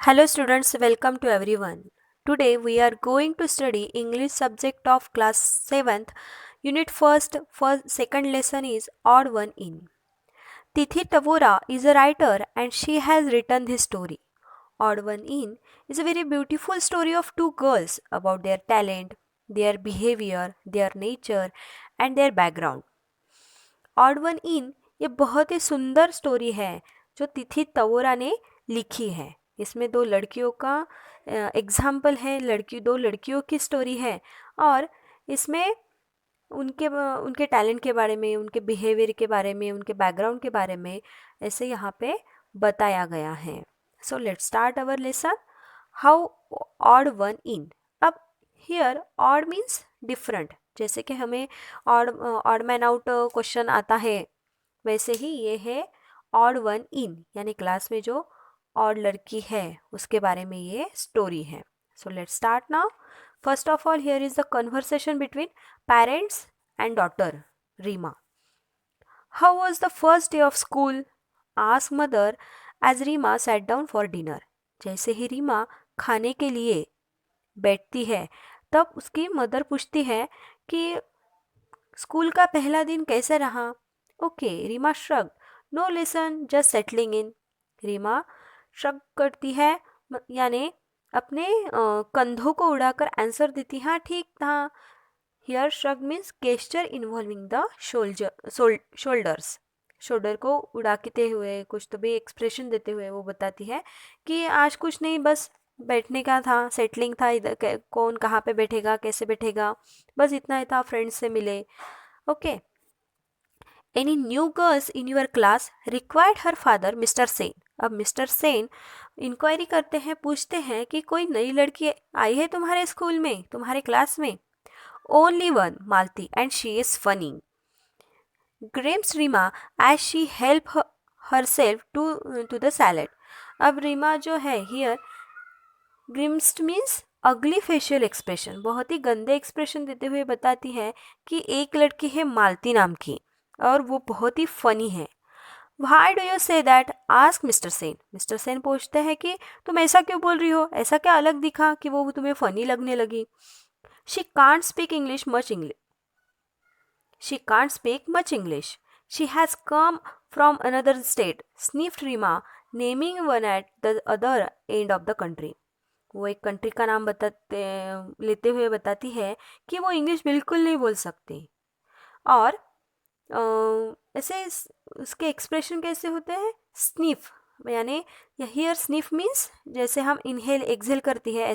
Hello students, welcome to everyone. Today we are going to study English subject of class 7th, unit 1st, second lesson is odd one in. Tithi Tavora is a writer and she has written this story. Odd one in is a very beautiful story of two girls about their talent, their behavior, their nature and their background. Odd one in ये बहुत ही सुंदर story है जो तिथि तवोरा ने लिखी है। इसमें दो लड़कियों का एग्जाम्पल है, दो लड़कियों की स्टोरी है और इसमें उनके टैलेंट के बारे में, उनके बिहेवियर के बारे में, उनके बैकग्राउंड के बारे में ऐसे यहाँ पे बताया गया है। So let's start our lesson. How odd one in. अब हियर ऑड मीन्स डिफरेंट, जैसे कि हमें ऑड मैन आउट क्वेश्चन आता है वैसे ही ये है ऑड वन इन, यानी क्लास में जो ऑड लड़की है उसके बारे में ये स्टोरी है। So let's start now. First of all here is the conversation between parents and daughter Reema. How was the first day of school? Ask mother as Reema sat down for dinner. जैसे ही रीमा खाने के लिए बैठती है तब उसकी मदर पूछती है कि स्कूल का पहला दिन कैसे रहा? Okay, Reema shrug, no lesson, just settling in. Reema shrug करती है, यानी अपने कंधों को उड़ाकर आंसर देती, हाँ ठीक था। Here shrug means gesture involving the shoulders. Shoulder को उड़ाते हुए, कुछ तो भी एक्सप्रेशन देते हुए वो बताती है कि आज कुछ नहीं, बस बैठने का था, सेटलिंग था, इधर कौन कहाँ पे बैठेगा, कैसे बैठेगा, बस इतना ही था, फ्रेंड्स से मिले। Okay. Any new girls in your class? Required her father mister Sen. अब मिस्टर सेन इंक्वायरी करते हैं, पूछते हैं कि कोई नई लड़की आई है तुम्हारे स्कूल में, तुम्हारे क्लास में? Only one, Malati, and she is funny, grimace Reema as she help herself to the salad. अब रीमा जो है here grimaced means ugly facial expression, बहुत ही गंदे एक्सप्रेशन देते हुए बताती है कि एक लड़की है मालती नाम की और वो बहुत ही फनी है। Why do you say that? Ask mister Sen. Mister Sen पूछते हैं कि तुम ऐसा क्यों बोल रही हो, ऐसा क्या अलग दिखा कि वो तुम्हें फनी लगने लगी? She can't speak English much English She can't speak much English. She has come from another state, sniffed Rima, naming one at the other end of the country. वो एक कंट्री का नाम बताते लेते हुए बताती है कि वो इंग्लिश बिल्कुल नहीं बोल सकती। और ऐसे उसके एक्सप्रेशन कैसे होते हैं? स्निफ, यानी हियर स्निफ मीन्स जैसे हम इनहेल एक्सहेल करती है,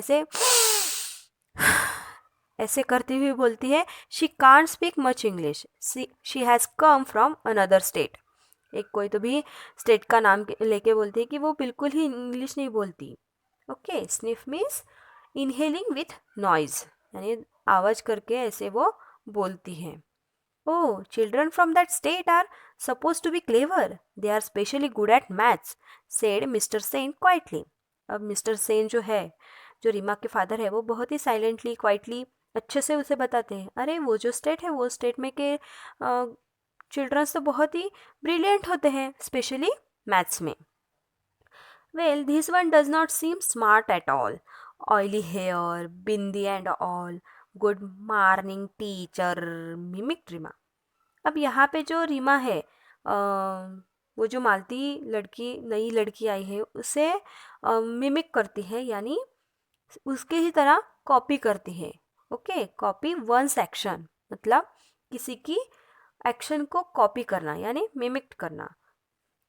ऐसे करती हुई बोलती है she can't speak much English, she has come from another state. एक कोई तो भी स्टेट का नाम लेके बोलती है कि वो बिल्कुल ही इंग्लिश नहीं बोलती। Okay, sniff means inhaling with noise, यानी आवाज़ करके ऐसे वो बोलती है। Oh, children from that state are suppose to be clever, they are specially good at maths, said mister Sen quietly. अब मिस्टर सेन जो है, जो रीमा के फादर है, वो बहुत ही साइलेंटली क्वाइटली अच्छे से उसे बताते हैं, अरे वो जो स्टेट है वो स्टेट में के चिल्ड्रंस तो बहुत ही ब्रिलियंट होते हैं, स्पेशली मैथ्स में। Well, this one does not seem smart at all, oily hair, bindi and all, good morning teacher, mimic Reema. अब यहाँ पे जो रीमा है, वो जो मालती लड़की, नई लड़की आई है, उसे मिमिक करती है, यानी उसके ही तरह कॉपी करती है। ओके, कॉपी वंस एक्शन, मतलब किसी की एक्शन को कॉपी करना, यानी मिमिक करना।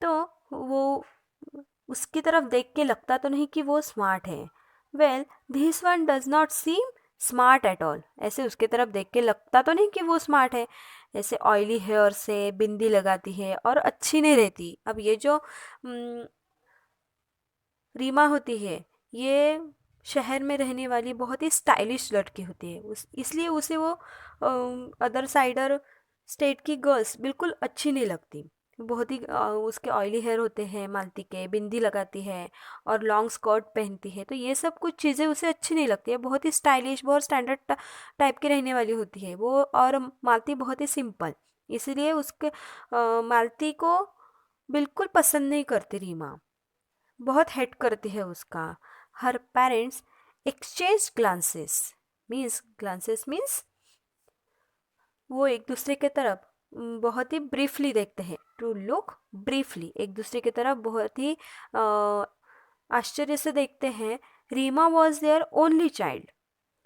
तो वो उसकी तरफ देख के लगता तो नहीं कि वो स्मार्ट है। Well, this one does not seem smart at all, ऐसे उसके तरफ देख के लगता तो नहीं कि वो स्मार्ट है। ऐसे ऑयली हेयर से बिंदी लगाती है और अच्छी नहीं रहती। अब ये जो रीमा होती है, ये शहर में रहने वाली बहुत ही स्टाइलिश लड़की होती है, इसलिए उसे वो अदर साइडर स्टेट की गर्ल्स बिल्कुल अच्छी नहीं लगती। बहुत ही उसके ऑयली हेयर होते हैं मालती के, बिंदी लगाती है और लॉन्ग स्कर्ट पहनती है, तो ये सब कुछ चीज़ें उसे अच्छी नहीं लगती है। बहुत ही स्टाइलिश, बहुत स्टैंडर्ड टाइप की रहने वाली होती है वो, और मालती बहुत ही सिंपल, इसलिए उसके मालती को बिल्कुल पसंद नहीं करती रीमा। बहुत हेट करती है उसका. हर parents exchange glances. Glances means वो एक दूसरे के तरफ बहुत ही ब्रीफली देखते हैं. टू लुक ब्रीफली, एक दूसरे की तरफ बहुत ही आश्चर्य से देखते हैं. Reema was their only child.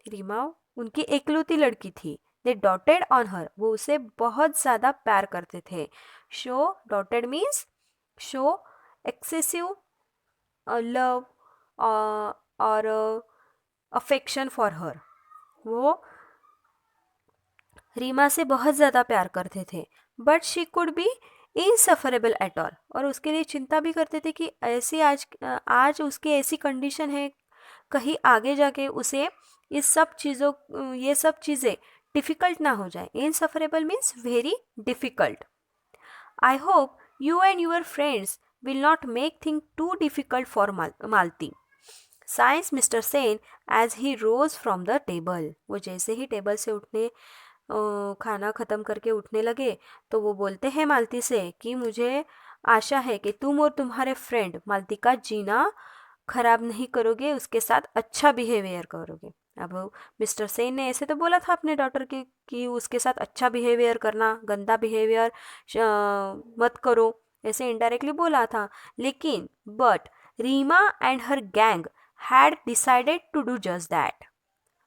Reema उनकी एकलौती लड़की थी. दे डॉटेड ऑन हर, वो उसे बहुत ज़्यादा प्यार करते थे. Show, dotted means show excessive love और अफेक्शन फॉर हर. वो रीमा से बहुत ज़्यादा प्यार करते थे. But she could be insufferable at all, और उसके लिए चिंता भी करते थे कि ऐसी आज उसकी ऐसी कंडीशन है, कहीं आगे जाके उसे ये सब चीज़ें डिफ़िकल्ट ना हो जाए. Insufferable means very difficult. I hope you and your friends will not make thing too difficult for Malati. साइंस mister Sen as he rose from the table. वो जैसे ही टेबल से खाना ख़त्म करके उठने लगे तो वो बोलते हैं मालती से कि मुझे आशा है कि तुम और तुम्हारे फ्रेंड मालती का जीना खराब नहीं करोगे, उसके साथ अच्छा बिहेवियर करोगे. अब मिस्टर सेन ने ऐसे तो बोला था अपने डॉटर के कि उसके साथ अच्छा बिहेवियर करना, गंदा बिहेवियर मत करो, ऐसे इनडायरेक्टली बोला था. लेकिन but Reema and her gang had decided to do just that.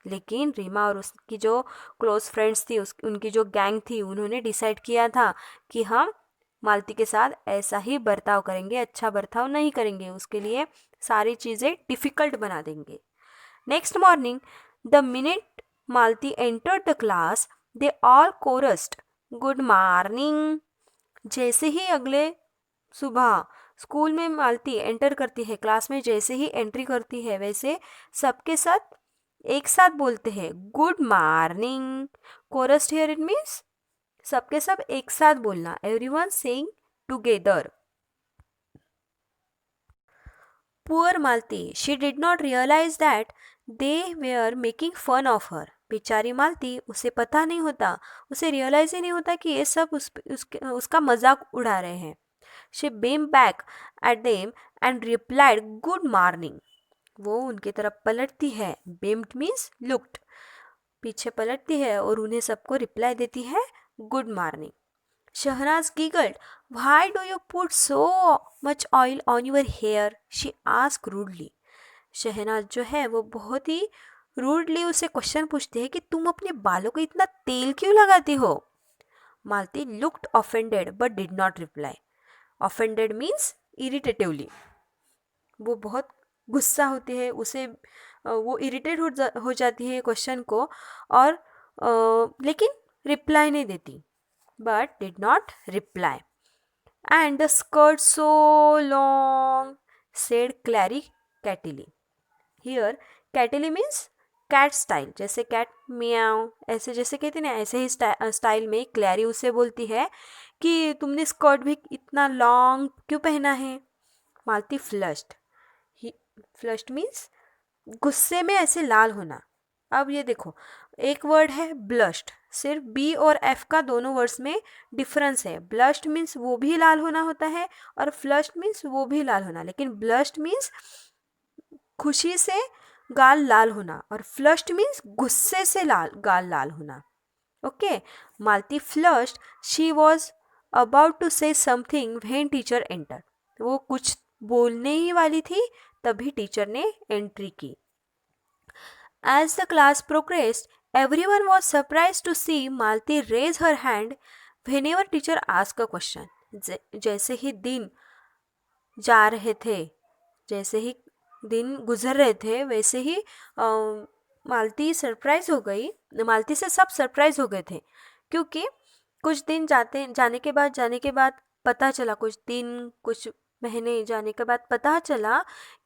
लेकिन रीमा और उसकी जो क्लोज फ्रेंड्स थी, उनकी जो गैंग थी, उन्होंने डिसाइड किया था कि हम मालती के साथ ऐसा ही बर्ताव करेंगे, अच्छा बर्ताव नहीं करेंगे, उसके लिए सारी चीज़ें डिफ़िकल्ट बना देंगे. Next morning the minute Malati entered the class they all chorused good morning. जैसे ही अगले सुबह स्कूल में मालती एंटर करती है, क्लास में जैसे ही एंट्री करती है, वैसे सबके साथ एक साथ बोलते हैं good morning. Chorus here it means सबके सब एक साथ बोलना. Everyone saying together. Poor Malati, she did not realise that they were making fun of her. बेचारी मालती, उसे पता नहीं होता, उसे रियलाइज ही नहीं होता कि ये सब उसका मजाक उड़ा रहे हैं. She beamed back at them and replied good morning. वो उनकी तरफ पलटती है. beamed means looked, पीछे पलटती है और उन्हें सबको रिप्लाई देती है good morning. Shahnaz giggled. Why do you put so much oil on your hair? She asked rudely. Shahnaz जो है वो बहुत ही रूडली उसे क्वेश्चन पूछती है कि तुम अपने बालों को इतना तेल क्यों लगाती हो. Malati looked offended but did not reply. Offended means irritatively, वो बहुत गुस्सा होती है, उसे वो इरिटेट हो जाती है क्वेश्चन को, और लेकिन रिप्लाई नहीं देती. But did not reply. And the skirt so long said Clary cattily. Here cattily means cat style, जैसे कैट मियाओ ऐसे जैसे कहते ना, ऐसे ही स्टाइल में क्लैरी उसे बोलती है कि तुमने स्कर्ट भी इतना लॉन्ग क्यों पहना है. मालती फ्लश्ड. फ्लश्ड मीन्स गुस्से में ऐसे लाल होना. अब ये देखो, एक वर्ड है ब्लश्ड, सिर्फ बी और एफ का दोनों वर्ड्स में डिफरेंस है. ब्लश्ड मीन्स वो भी लाल होना होता है और फ्लश्ड मीन्स वो भी लाल होना, लेकिन ब्लश्ड मीन्स खुशी से गाल लाल होना और फ्लश्ड मीन्स गुस्से से गाल लाल होना. Okay. Malati flushed. She was about to say something when teacher enter. वो कुछ बोलने ही वाली थी, तभी टीचर ने एंट्री की. As the class progressed, everyone was surprised to see Malti raise her hand whenever teacher asked a question. जैसे ही दिन जा रहे थे, जैसे ही दिन गुजर रहे थे, वैसे ही मालती सरप्राइज हो गई. मालती से सब सरप्राइज हो गए थे, क्योंकि कुछ दिन जाने के बाद पता चला, कुछ दिन कुछ महीने जाने के बाद पता चला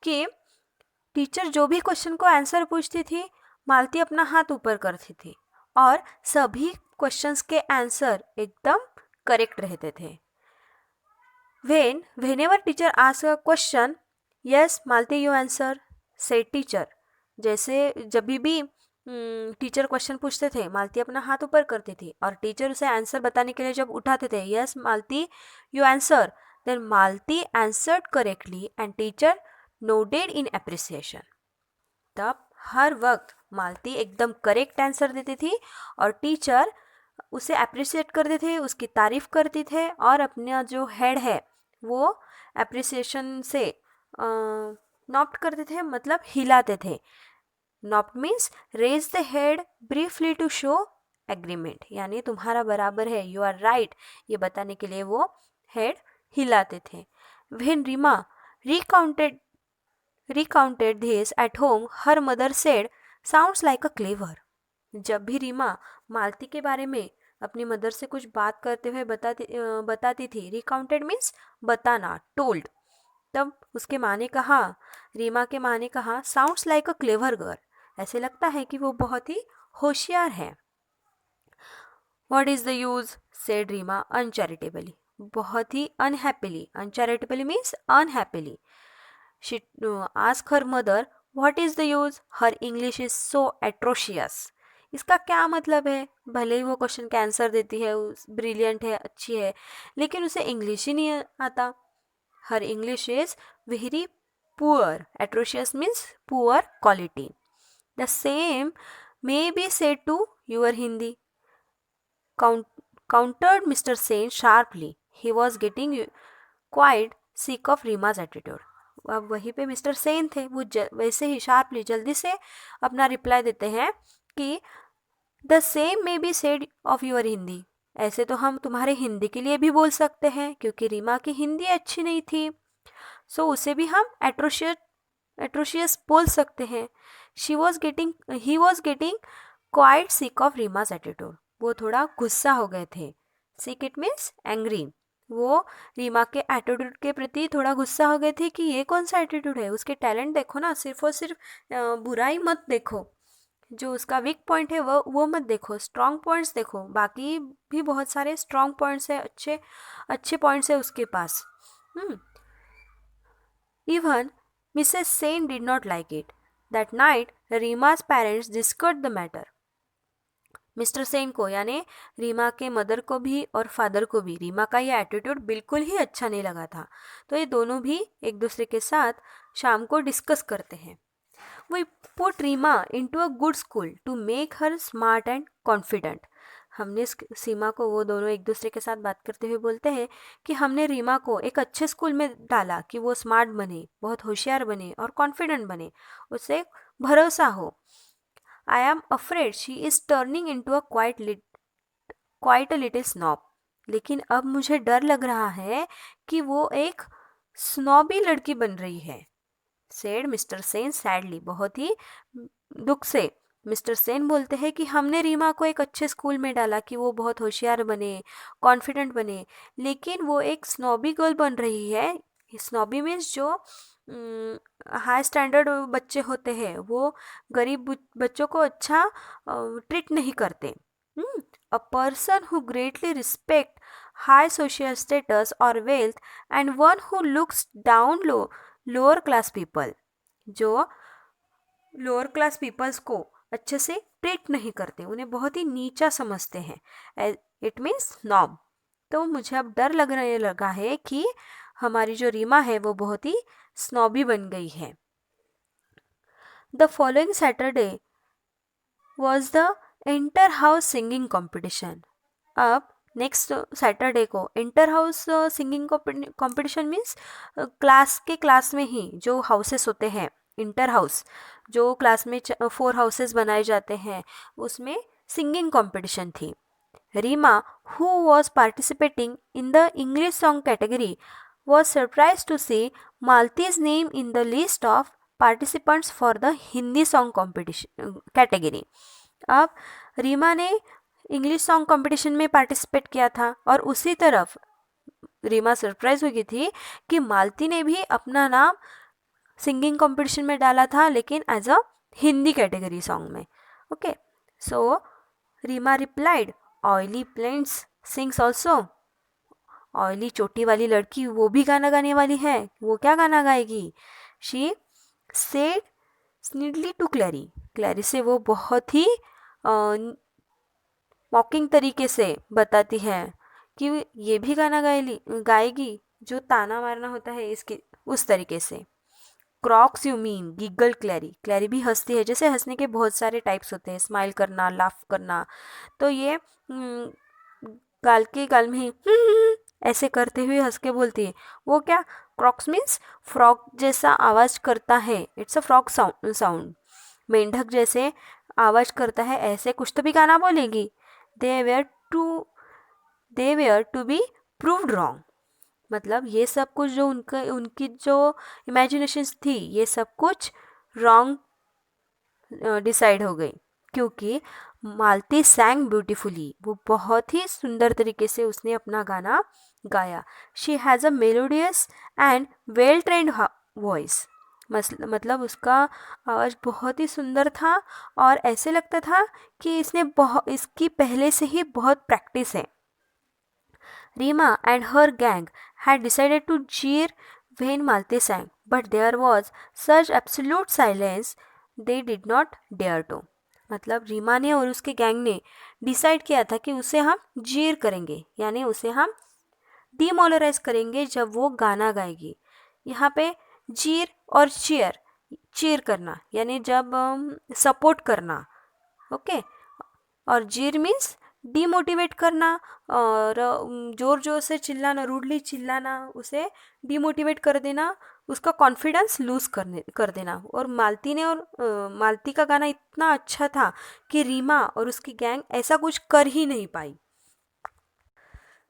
कि टीचर जो भी क्वेश्चन को आंसर पूछती थी, मालती अपना हाथ ऊपर करती थी और सभी क्वेश्चंस के आंसर एकदम करेक्ट रहते थे. whenever teacher asked a question, yes Malti you answer, said teacher. जैसे जब भी टीचर क्वेश्चन पूछते थे, मालती अपना हाथ ऊपर करती थी और टीचर उसे आंसर बताने के लिए जब उठाते थे, yes Malati you answer, then Malati answered correctly and teacher nodded in appreciation. तब हर वक्त मालती एकदम करेक्ट आंसर देती थी और टीचर उसे अप्रिशिएट करते थे, उसकी तारीफ करते थे और अपना जो हेड है वो अप्रिसिएशन से नॉट करते थे, मतलब हिलाते थे। Nod means raise the head briefly to show agreement, यानी तुम्हारा बराबर है, यू आर राइट, ये बताने के लिए वो हेड हिलाते थे। When Reema recounted this at home, her mother said, sounds like a clever। जब भी रीमा मालती के बारे में अपनी मदर से कुछ बात करते हुए बताती थी, रिकाउंटेड मीन्स बताना, टोल्ड, तब उसके माँ ने कहा, रीमा के माँ ने कहा, sounds like a clever girl, ऐसे लगता है कि वो बहुत ही होशियार है। What is the use, said Reema uncharitably, बहुत ही unhappily, uncharitably means unhappily. She ask her mother what is the use, her English is so atrocious. इसका क्या मतलब है, भले ही वो क्वेश्चन का आंसर देती है, ब्रिलियंट है, अच्छी है, लेकिन उसे इंग्लिश ही नहीं आता। Her English is very poor, atrocious means poor quality. The same may be said to your Hindi, countered Mr. Sen sharply. He was getting quite sick of Rima's attitude. अब वहीं पे मिस्टर सेन थे, वो वैसे ही शार्पली जल्दी से अपना रिप्लाई देते हैं कि the same may be said of your Hindi, ऐसे तो हम तुम्हारे हिंदी के लिए भी बोल सकते हैं, क्योंकि रीमा की हिंदी अच्छी नहीं थी, सो उसे भी हम एट्रोशियस बोल सकते हैं। He was getting quite sick of रीमा's एटीट्यूड, वो थोड़ा गुस्सा हो गए थे। सिक इट मीन्स एंग्री, वो रीमा के एटीट्यूड के प्रति थोड़ा गुस्सा हो गए थे कि ये कौन सा एटीट्यूड है, उसके टैलेंट देखो ना, सिर्फ और सिर्फ बुराई मत देखो, जो उसका वीक पॉइंट है वो मत देखो, स्ट्रॉन्ग पॉइंट्स देखो, बाकी भी बहुत सारे स्ट्रॉन्ग पॉइंट्स है, अच्छे पॉइंट्स है उसके पास। Even Mrs. Sain did not like it. That night, Rima's parents discussed the matter. Mister Sen को, यानी रीमा के मदर को भी और फादर को भी रीमा का ये एटीट्यूड बिल्कुल ही अच्छा नहीं लगा था, तो ये दोनों भी एक दूसरे के साथ शाम को डिस्कस करते हैं। We put Reema into a good school to make her smart and confident. हमने सीमा को, वो दोनों एक दूसरे के साथ बात करते हुए बोलते हैं कि हमने रीमा को एक अच्छे स्कूल में डाला कि वो स्मार्ट बने, बहुत होशियार बने और कॉन्फिडेंट बने, उसे भरोसा हो। I am afraid she is turning into a quite a little snob. लेकिन अब मुझे डर लग रहा है कि वो एक स्नॉबी लड़की बन रही है, सेड मिस्टर सेन सैडली, बहुत ही दुख से मिस्टर सेन बोलते हैं कि हमने रीमा को एक अच्छे स्कूल में डाला कि वो बहुत होशियार बने, कॉन्फिडेंट बने, लेकिन वो एक स्नॉबी गर्ल बन रही है। स्नॉबी मीन्स जो हाई स्टैंडर्ड बच्चे होते हैं, वो गरीब बच्चों को अच्छा ट्रीट नहीं करते। A person who greatly respect high social status और wealth and one who looks down lower class people, जो लोअर क्लास पीपल्स को अच्छे से ट्रीट नहीं करते, उन्हें बहुत ही नीचा समझते हैं, इट मीन्स नॉब। तो मुझे अब डर लगने लगा है कि हमारी जो रीमा है वो बहुत ही स्नॉबी बन गई है। The following Saturday was the inter house singing competition. अब नेक्स्ट सैटरडे को inter house singing competition means class में ही जो हाउसेस होते हैं, इंटर हाउस जो क्लास में 4 हाउसेस बनाए जाते हैं, उसमें सिंगिंग कॉम्पिटिशन थी। Reema, who was participating in the English song category, was surprised to see Malti's name in the list of participants for the Hindi song competition category. अब रीमा ने English song competition में participate किया था और उसी तरफ Reema surprise हो गई थी कि मालती ने भी अपना नाम सिंगिंग कंपटीशन में डाला था, लेकिन as a Hindi category song में। Okay, so Reema replied, oily plants sings also. Oily चोटी वाली लड़की वो भी गाना गाने वाली है, वो क्या गाना गाएगी? शी सेड स्नीडली टू क्लैरी, क्लैरी से वो बहुत ही मॉकिंग तरीके से बताती है कि ये भी गाना गाएगी। जो ताना मारना होता है इसके उस तरीके से। क्रॉक्स यू मीन, गिगल क्लैरी, क्लैरी भी हंसती है। जैसे हंसने के बहुत सारे टाइप्स होते हैं, स्माइल करना, लाफ करना, तो ये गाल के गाल में ही ऐसे करते हुए हंस के बोलती है। वो क्या, क्रॉक्स मीन्स फ्रॉग जैसा आवाज करता है, इट्स अ फ्रॉग साउंड। मेंढक जैसे आवाज करता है, ऐसे कुछ तो भी गाना बोलेगी। They were to they were to be proved wrong. मतलब ये सब कुछ जो उनकी जो इमेजिनेशंस थी, ये सब कुछ रॉन्ग डिसाइड हो गई, क्योंकि मालती सैंग ब्यूटीफुली, वो बहुत ही सुंदर तरीके से उसने अपना गाना गाया। She has a melodious and well trained voice. मतलब उसका आवाज़ बहुत ही सुंदर था, और ऐसे लगता था कि इसकी पहले से ही बहुत प्रैक्टिस है। Rima and her gang had decided to jeer when Malte sang, but there was such absolute silence they did not dare to. मतलब रीमा ने और उसके गैंग ने डिसाइड किया था कि उसे हम जीर करेंगे, यानी उसे हम डिमोलराइज करेंगे जब वो गाना गाएगी। यहाँ पे जीर और चीयर, चीर करना यानी जब सपोर्ट करना, ओके, और जीर मीन्स डीमोटिवेट करना, और ज़ोर ज़ोर से चिल्लाना, रूडली चिल्लाना, उसे डीमोटिवेट कर देना, उसका कॉन्फिडेंस लूज़ कर देना। और मालती का गाना इतना अच्छा था कि रीमा और उसकी गैंग ऐसा कुछ कर ही नहीं पाई।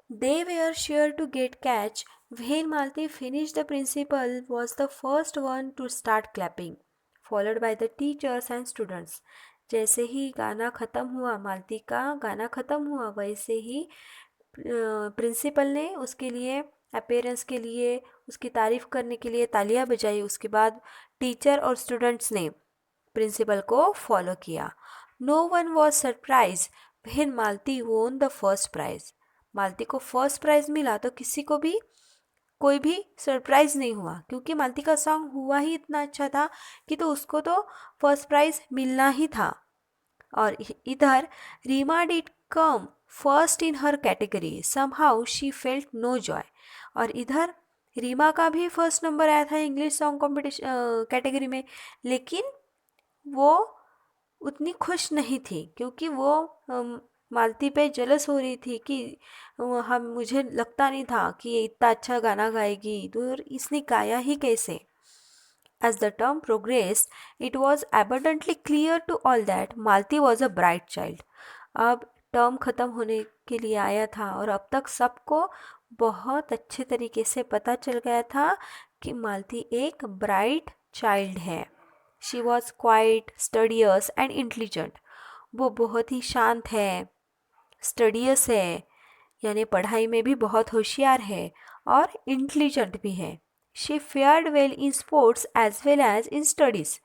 They were sure to get catch. When Malti finished, the principal was the first one to start clapping, followed by the teachers and students. जैसे ही गाना ख़त्म हुआ, मालती का गाना ख़त्म हुआ, वैसे ही प्रिंसिपल ने उसके लिए, अपीयरेंस के लिए, उसकी तारीफ़ करने के लिए तालियां बजाई। उसके बाद टीचर और स्टूडेंट्स ने प्रिंसिपल को फॉलो किया। No one was surprise when Malati won the first prize. मालती को फर्स्ट प्राइज़ मिला तो किसी को भी कोई भी सरप्राइज़ नहीं हुआ, क्योंकि मालती का सॉन्ग हुआ ही इतना अच्छा था कि तो उसको तो फर्स्ट प्राइज़ मिलना ही था। और इधर Reema did come first in her category, somehow she felt no joy. और इधर रीमा का भी फर्स्ट नंबर आया था इंग्लिश सॉन्ग कॉम्पिटिशन कैटेगरी में, लेकिन वो उतनी खुश नहीं थी, क्योंकि वो मालती पे जेलस हो रही थी कि हम मुझे लगता नहीं था कि ये इतना अच्छा गाना गाएगी, तो इसने गाया ही कैसे। As the term progressed, it was abundantly clear to all that Malti was a bright child. अब टर्म ख़त्म होने के लिए आया था, और अब तक सबको बहुत अच्छे तरीके से पता चल गया था कि मालती एक ब्राइट चाइल्ड है। She was quite, studious and intelligent. वो बहुत ही शांत है, स्टडियस है, यानी पढ़ाई में भी बहुत होशियार है, और इंटेलिजेंट भी है। She fared well in sports as well as in studies.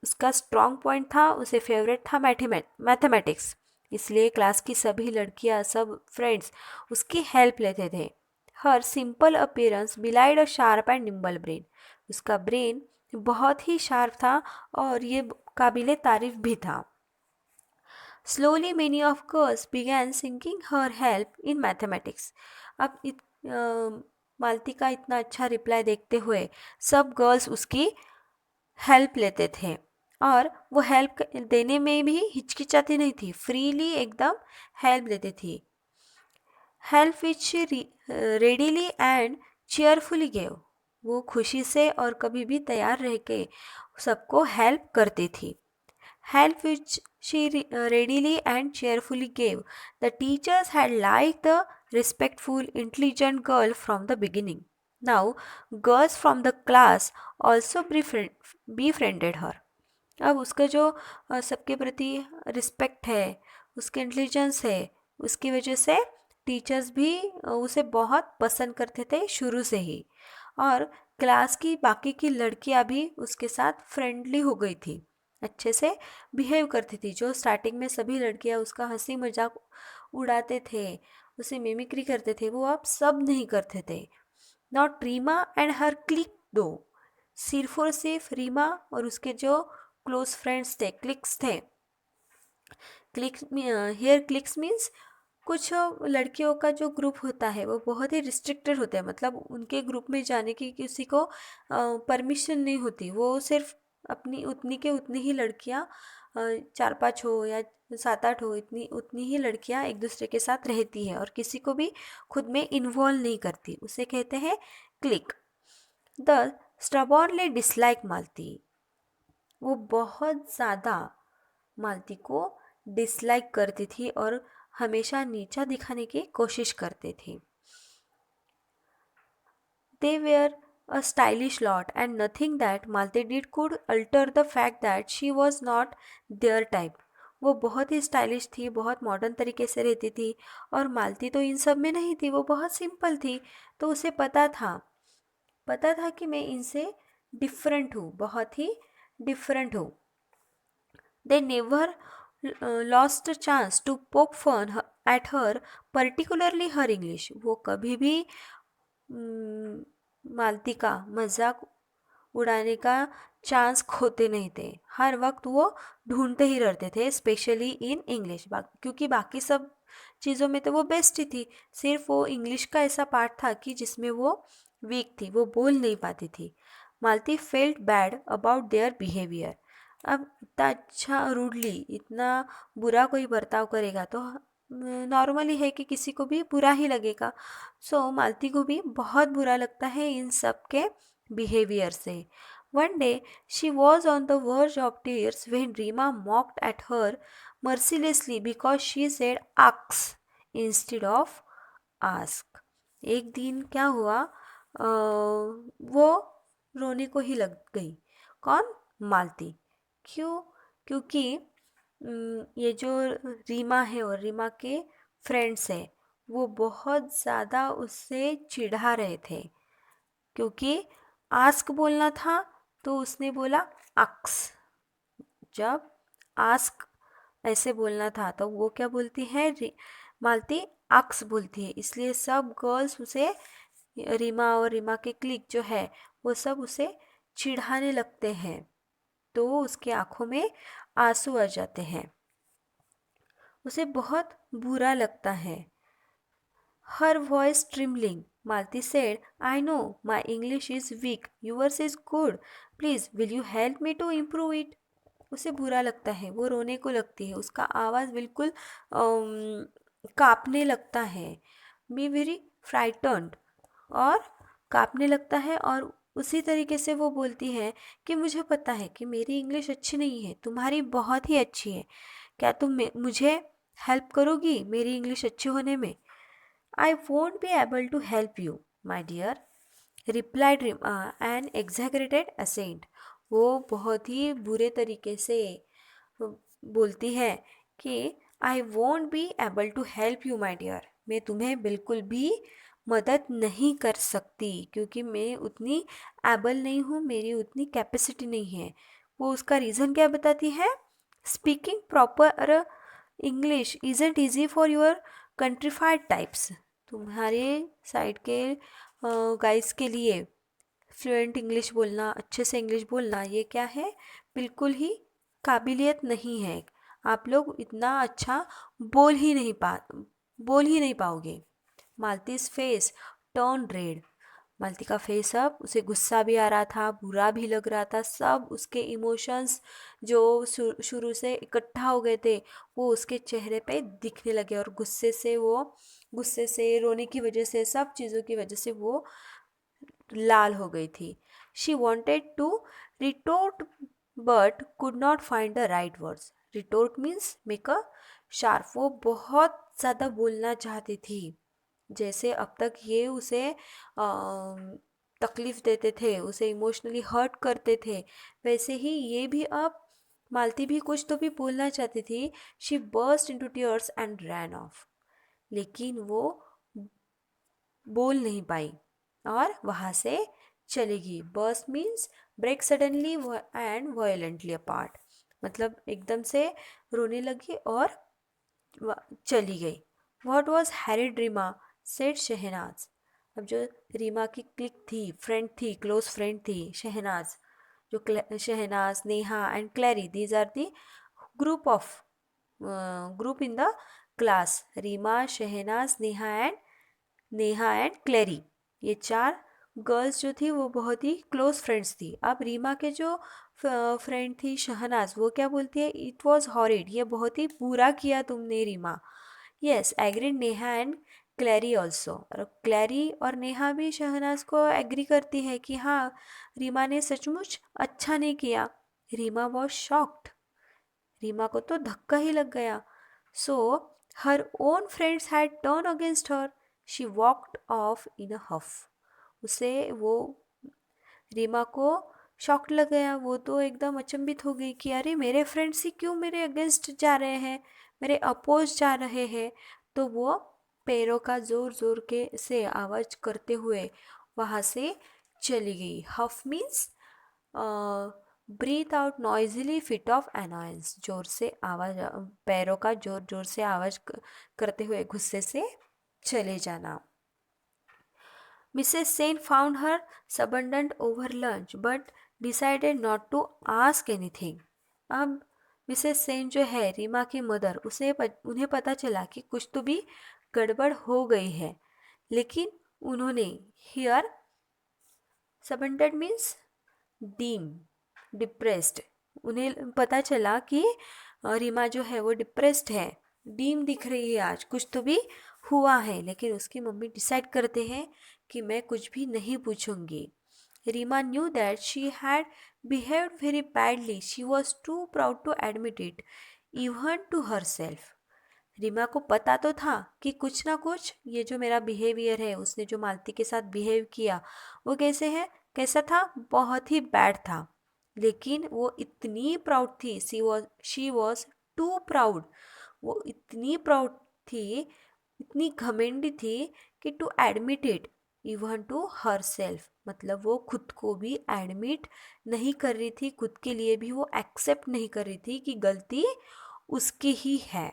उसका स्ट्रॉन्ग पॉइंट था, उसे फेवरेट था मैथमेटिक्स, इसलिए क्लास की सभी लड़कियां, सब फ्रेंड्स उसकी हेल्प लेते थे। हर simple appearance बिलाइड a sharp and nimble brain. उसका ब्रेन बहुत ही शार्प था, और ये काबिले तारीफ भी था। Slowly, many of girls began seeking her help in mathematics. अब मालती का इतना अच्छा रिप्लाई देखते हुए सब गर्ल्स उसकी हेल्प लेते थे, और वो हेल्प देने में भी हिचकिचाती नहीं थी, फ्रीली एकदम हेल्प देती थी। Help which she readily and cheerfully gave. वो खुशी से और कभी भी तैयार रह के सबको हेल्प करती थी। Help which she readily and cheerfully gave. The teachers had liked the respectful, intelligent girl from the beginning. Now, girls from the class also befriended her. अब उसका जो सबके प्रति रिस्पेक्ट है, उसके इंटेलिजेंस है, उसकी वजह से टीचर्स भी उसे बहुत पसंद करते थे शुरू से ही, और क्लास की बाकी की लड़कियां भी उसके साथ फ्रेंडली हो गई थी, अच्छे से बिहेव करती थी। जो स्टार्टिंग में सभी लड़कियां उसका हंसी मजाक उड़ाते थे, उसे मिमिक्री करते थे, वो अब सब नहीं करते थे। Not Reema and her clique दो, सिर्फ और सिर्फ रीमा और उसके जो क्लोज फ्रेंड्स थे, क्लिक्स थे। क्लिक्स हियर क्लिक्स मीन्स कुछ लड़कियों का जो ग्रुप होता है वो बहुत ही रिस्ट्रिक्टेड होता है, मतलब उनके ग्रुप में जाने की किसी को परमिशन नहीं होती। वो सिर्फ अपनी उतनी के उतनी ही लड़कियां, 4-5 हो या 7-8 हो, इतनी उतनी ही लड़कियां एक दूसरे के साथ रहती है और किसी को भी खुद में इन्वॉल्व नहीं करती। उसे कहते हैं क्लिक। द स्टबॉर्नली डिसलाइक मालती। वो बहुत ज़्यादा मालती को डिसलाइक करती थी और हमेशा नीचा दिखाने की कोशिश करते थे। They were a stylish lot, and nothing that Malte did could alter the fact that she was not their type. वो बहुत ही स्टाइलिश थी, बहुत मॉडर्न तरीके से रहती थी और मालती तो इन सब में नहीं थी, वो बहुत सिंपल थी। तो उसे पता था कि मैं इनसे डिफरेंट हूँ, बहुत ही डिफरेंट हूँ। They never lost a chance to poke fun at her, particularly her English. वो कभी भी मालती का मजाक उड़ाने का चांस खोते नहीं थे। हर वक्त वो ढूंढते ही रहते थे, स्पेशली इन इंग्लिश, क्योंकि बाकी सब चीज़ों में तो वो बेस्ट ही थी। सिर्फ वो इंग्लिश का ऐसा पार्ट था कि जिसमें वो वीक थी, वो बोल नहीं पाती थी। Malti felt bad about their behaviour. अब इतना अच्छा रूडली, इतना बुरा कोई बर्ताव करेगा तो नॉर्मली है कि किसी को भी बुरा ही लगेगा। सो मालती को भी बहुत बुरा लगता है इन सब के बिहेवियर से। One day she was on the verge of tears when Reema mocked at her mercilessly because she said ax instead of ask. एक दिन क्या हुआ, वो रोने को ही लग गई। कौन? मालती। क्यों? क्योंकि ये जो रीमा है और रीमा के फ्रेंड्स हैं, वो बहुत ज़्यादा उससे चिढ़ा रहे थे, क्योंकि आस्क बोलना था तो उसने बोला अक्स। जब आस्क ऐसे बोलना था तो वो क्या बोलती है, मालती अक्स बोलती है। इसलिए सब गर्ल्स उसे, रीमा और रीमा के क्लिक जो है, वो सब उसे चिढ़ाने लगते हैं। तो उसके आंखों में आंसू आ जाते हैं, उसे बहुत बुरा लगता है। Her voice trembling, Malti said, I know my English is weak, yours is good. Please, will you help me to improve it? उसे बुरा लगता है, वो रोने को लगती है, उसका आवाज़ बिल्कुल कांपने लगता है। बी वेरी फ्राइटन्ड, और कांपने लगता है। और उसी तरीके से वो बोलती है कि मुझे पता है कि मेरी इंग्लिश अच्छी नहीं है, तुम्हारी बहुत ही अच्छी है। क्या तुम मुझे हेल्प करोगी मेरी इंग्लिश अच्छी होने में? I won't be able to help you my dear, replied an exaggerated assent. वो बहुत ही बुरे तरीके से बोलती है कि I won't be able to help you my dear, मैं तुम्हें बिल्कुल भी मदद नहीं कर सकती, क्योंकि मैं उतनी एबल नहीं हूँ, मेरी उतनी कैपेसिटी नहीं है। वो उसका रीज़न क्या बताती है? Speaking proper English isn't easy for your countrified types. तुम्हारे साइड के गाइस के लिए फ्लुएंट इंग्लिश बोलना, अच्छे से इंग्लिश बोलना, ये क्या है, बिल्कुल ही काबिलियत नहीं है। आप लोग इतना अच्छा बोल ही नहीं पाओगे। Malti's face turn red. Malti का फेस, अब उसे गुस्सा भी आ रहा था, बुरा भी लग रहा था। सब उसके इमोशंस जो शुरू से इकट्ठा हो गए थे, वो उसके चेहरे पे दिखने लगे। और गुस्से से, रोने की वजह से, सब चीज़ों की वजह से वो लाल हो गई थी। She wanted to retort but could not find the right words. Retort means make a sharp. वो बहुत ज़्यादा बोलना चाहती थी, जैसे अब तक ये उसे तकलीफ़ देते थे, उसे इमोशनली हर्ट करते थे, वैसे ही ये भी अब मालती भी कुछ तो भी बोलना चाहती थी। She burst into tears and ran off, लेकिन वो बोल नहीं पाई और वहाँ से चली गई। Burst means break suddenly and violently apart, मतलब एकदम से रोने लगी और चली गई। What was harried Reema said Shahnaz. अब जो रीमा की क्लिक थी, फ्रेंड थी, क्लोज फ्रेंड थी शहनाज, जो Shahnaz, Neha and Clary, these are the group in the class Reema, Shahnaz, Neha and Clary, ये 4 गर्ल्स जो थी वो बहुत ही क्लोज फ्रेंड्स थी। अब रीमा के जो फ्रेंड थी शहनाज, वो क्या बोलती है, इट वॉज हॉरिड, ये बहुत ही बुरा किया तुमने Reema. Yes, agreed Neha and Clary also, और क्लैरी और नेहा भी शहनाज को एग्री करती है कि हाँ, रीमा ने सचमुच अच्छा नहीं किया। रीमा वॉज शॉक्ड, रीमा को तो धक्का ही लग गया। So her own friends had turned against her, she walked off in a huff. उसे वो रीमा को शॉक लग गया, वो तो एकदम अचंभित हो गई कि अरे मेरे फ्रेंड्स ही क्यों मेरे अगेंस्ट जा रहे हैं, मेरे अपोज जा रहे हैं। तो वो पैरों का जोर जोर के से आवाज करते हुए वहाँ से चली गई। Huff means breathe out noisily, fit of annoyance, जोर से आवाज, पैरों का जोर जोर से आवाज करते हुए गुस्से से चले जाना। Mrs. Sen found her subundant over lunch but decided not to ask anything. अब मिसेस सेन जो है रीमा की मदर, उन्हें पता चला कि कुछ तो भी गड़बड़ हो गई है, लेकिन उन्होंने हियर सबंडेड मीन्स डीम, डिप्रेस्ड, उन्हें पता चला कि रीमा जो है वो डिप्रेस्ड है, डीम दिख रही है, आज कुछ तो भी हुआ है। लेकिन उसकी मम्मी डिसाइड करते हैं कि मैं कुछ भी नहीं पूछूंगी। Reema knew that she had behaved very badly, she was too proud to admit it even to herself. Reema को पता तो था कि कुछ ना कुछ ये जो मेरा बिहेवियर है, उसने जो मालती के साथ बिहेव किया वो कैसा था, बहुत ही बैड था। लेकिन वो इतनी प्राउड थी, शी वॉज टू प्राउड, वो इतनी प्राउड थी, इतनी घमंडी थी कि to admit it even to herself, मतलब वो खुद को भी एडमिट नहीं कर रही थी, खुद के लिए भी वो एक्सेप्ट नहीं कर रही थी कि गलती उसकी ही है।